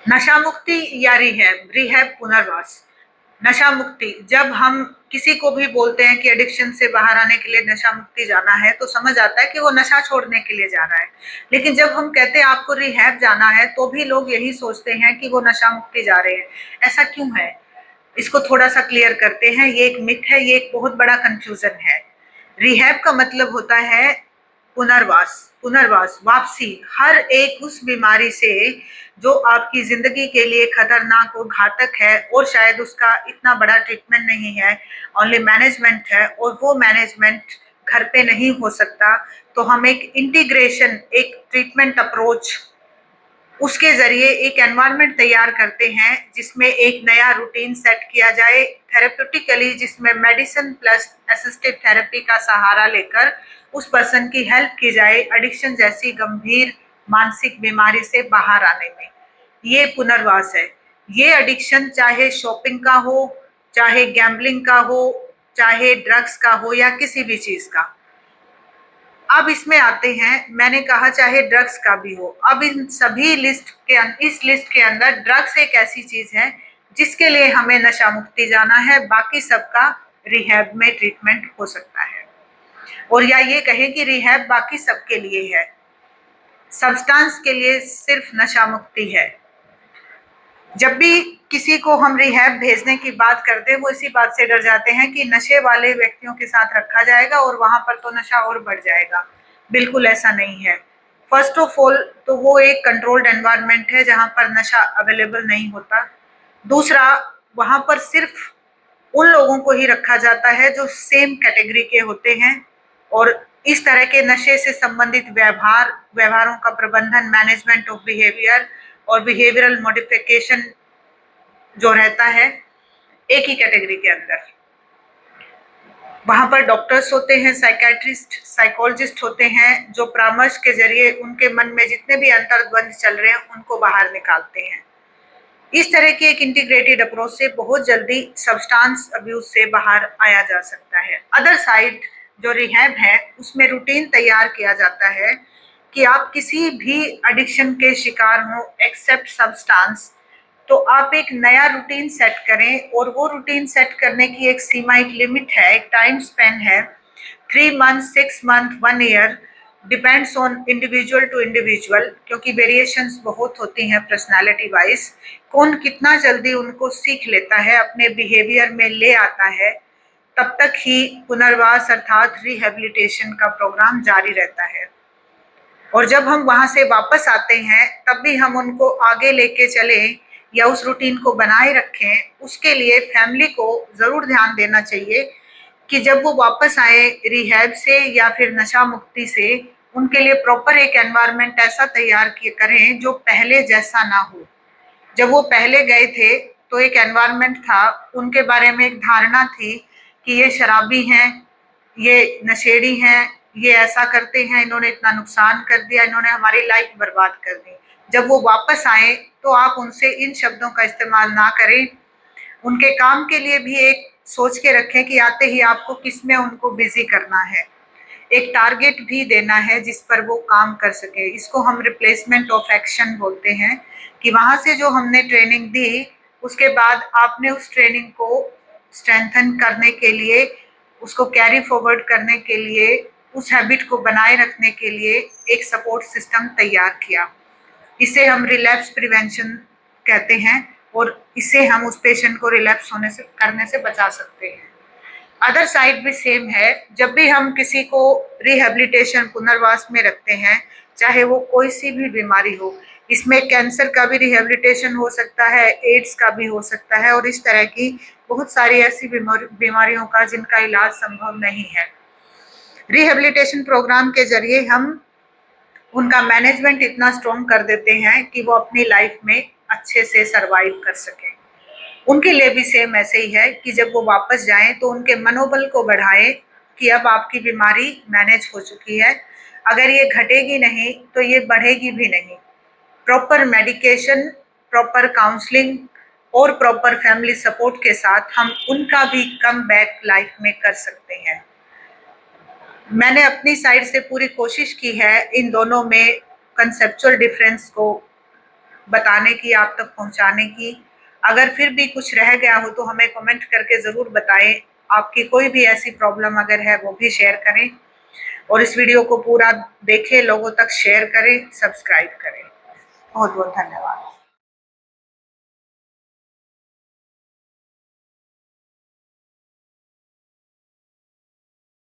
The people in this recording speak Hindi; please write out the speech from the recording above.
नशा मुक्ति या रिहैब, रिहैब पुनर्वास। नशा मुक्ति, जब हम किसी को भी बोलते हैं कि एडिक्शन से बाहर आने के लिए नशा मुक्ति जाना है तो समझ आता है कि वो नशा छोड़ने के लिए जा रहा है। लेकिन जब हम कहते हैं आपको रिहैब जाना है तो भी लोग यही सोचते हैं कि वो नशा मुक्ति जा रहे हैं। ऐसा क्यों है? इसको थोड़ा सा क्लियर करते हैं। ये एक मिथ है, ये एक बहुत बड़ा कंफ्यूजन है। रिहैब का मतलब होता है पुनर्वास, पुनर्वास, वापसी हर एक उस बीमारी से जो आपकी जिंदगी के लिए खतरनाक और घातक है और शायद उसका इतना बड़ा ट्रीटमेंट नहीं है, ओनली मैनेजमेंट है, और वो मैनेजमेंट घर पे नहीं हो सकता। तो हम एक इंटीग्रेशन, एक ट्रीटमेंट अप्रोच, उसके जरिए एक एनवायरनमेंट तैयार करते हैं जिसमें एक नया रूटीन सेट किया जाए थेरेप्यूटिकली, जिसमें मेडिसिन प्लस असिस्टिव थेरेपी का सहारा लेकर उस पर्सन की हेल्प की जाए एडिक्शन जैसी गंभीर मानसिक बीमारी से बाहर आने में। ये पुनर्वास है। ये एडिक्शन चाहे शॉपिंग का हो, चाहे गैम्बलिंग का हो, चाहे ड्रग्स का हो या किसी भी चीज का। अब इसमें आते हैं, मैंने कहा चाहे ड्रग्स का भी हो। अब इन सभी इस लिस्ट के अंदर ड्रग्स एक ऐसी चीज है जिसके लिए हमें नशा मुक्ति जाना है, बाकी सबका रिहैब में ट्रीटमेंट हो सकता है। और या ये कहें कि रिहैब बाकी सबके लिए है, सब्सटेंस के लिए सिर्फ नशा मुक्ति है। जब भी किसी को हम रिहैब भेजने की बात करते हैं वो इसी बात से डर जाते हैं कि नशे वाले व्यक्तियों के साथ रखा जाएगा और वहां पर तो नशा और बढ़ जाएगा। बिल्कुल ऐसा नहीं है। फर्स्ट ऑफ ऑल तो वो एक कंट्रोल्ड एनवायरनमेंट है जहां पर नशा अवेलेबल नहीं होता। दूसरा, वहां पर सिर्फ उन लोगों को ही रखा जाता है जो सेम कैटेगरी के होते हैं, और इस तरह के नशे से संबंधित व्यवहारों का प्रबंधन, मैनेजमेंट ऑफ बिहेवियर और बिहेवियरल मॉडिफिकेशन जो रहता है एक ही कैटेगरी के अंदर। वहां पर डॉक्टर्स होते हैं, साइकेट्रिस्ट, साइकोलॉजिस्ट होते हैं जो परामर्श के जरिए उनके मन में जितने भी अंतर्द्वंद चल रहे हैं उनको बाहर निकालते हैं। इस तरह की एक इंटीग्रेटेड अप्रोच से बहुत जल्दी सब्सटेंस अब्यूज से बाहर आया जा सकता है। अदर साइड जो रिहैब है उसमें रूटीन तैयार किया जाता है कि आप किसी भी एडिक्शन के शिकार हो एक्सेप्ट सब्सटेंस, तो आप एक नया रूटीन सेट करें, और वो रूटीन सेट करने की एक सीमा, एक लिमिट है, एक टाइम स्पेन है, 3 month, 6 month, 1 year, depends on individual to individual, क्योंकि वेरिएशंस बहुत होती हैं पर्सनालिटी वाइज। कौन कितना जल्दी उनको सीख लेता है, अपने बिहेवियर में ले आता है, तब तक ही पुनर्वास अर्थात रिहेबिलिटेशन का प्रोग्राम जारी रहता है। और जब हम वहां से वापस आते हैं तब भी हम उनको आगे लेके चले या उस रूटीन को बनाए रखें, उसके लिए फैमिली को जरूर ध्यान देना चाहिए कि जब वो वापस आए रिहैब से या फिर नशा मुक्ति से, उनके लिए प्रॉपर एक एनवायरनमेंट ऐसा तैयार करें जो पहले जैसा ना हो। जब वो पहले गए थे तो एक एनवायरनमेंट था, उनके बारे में एक धारणा थी कि ये शराबी हैं, ये नशेड़ी हैं, ये ऐसा करते हैं, इन्होंने इतना नुकसान कर दिया, इन्होंने हमारी लाइफ बर्बाद कर दी। जब वो वापस आए तो आप उनसे इन शब्दों का इस्तेमाल ना करें। उनके काम के लिए भी एक सोच के रखें कि आते ही आपको किस में उनको बिजी करना है। एक टारगेट भी देना है जिस पर वो काम कर सके। इसको हम रिप्लेसमेंट ऑफ एक्शन बोलते हैं कि वहां से जो हमने ट्रेनिंग दी उसके बाद आपने उस ट्रेनिंग को स्ट्रेंथन करने के लिए, उसको कैरी फॉरवर्ड करने के लिए, उस हैबिट को बनाए रखने के लिए एक सपोर्ट सिस्टम तैयार किया। इसे हम रिलैप्स प्रिवेंशन कहते हैं, और इससे हम उस पेशेंट को रिलैप्स होने से करने से बचा सकते हैं। अदर साइड भी सेम है। जब भी हम किसी को रिहेबिलिटेशन पुनर्वास में रखते हैं, चाहे वो कोई सी भी बीमारी हो, इसमें कैंसर का भी रिहेबिलिटेशन हो सकता है, एड्स का भी हो सकता है, और इस तरह की बहुत सारी ऐसी बीमारियों का जिनका इलाज संभव नहीं है। रिहेबिलिटेशन प्रोग्राम के जरिए हम उनका मैनेजमेंट इतना स्ट्रॉन्ग कर देते हैं कि वो अपनी लाइफ में अच्छे से सरवाइव कर सकें। उनके लिए भी सेम ऐसे ही है कि जब वो वापस जाएं तो उनके मनोबल को बढ़ाएं कि अब आपकी बीमारी मैनेज हो चुकी है, अगर ये घटेगी नहीं तो ये बढ़ेगी भी नहीं। प्रॉपर मेडिकेशन, प्रॉपर काउंसलिंग और प्रॉपर फैमिली सपोर्ट के साथ हम उनका भी कम बैक लाइफ में कर सकते हैं। मैंने अपनी साइड से पूरी कोशिश की है इन दोनों में कंसेप्चुअल डिफरेंस को बताने की, आप तक पहुंचाने की। अगर फिर भी कुछ रह गया हो तो हमें कमेंट करके ज़रूर बताएं। आपकी कोई भी ऐसी प्रॉब्लम अगर है वो भी शेयर करें, और इस वीडियो को पूरा देखें, लोगों तक शेयर करें, सब्सक्राइब करें। बहुत बहुत धन्यवाद।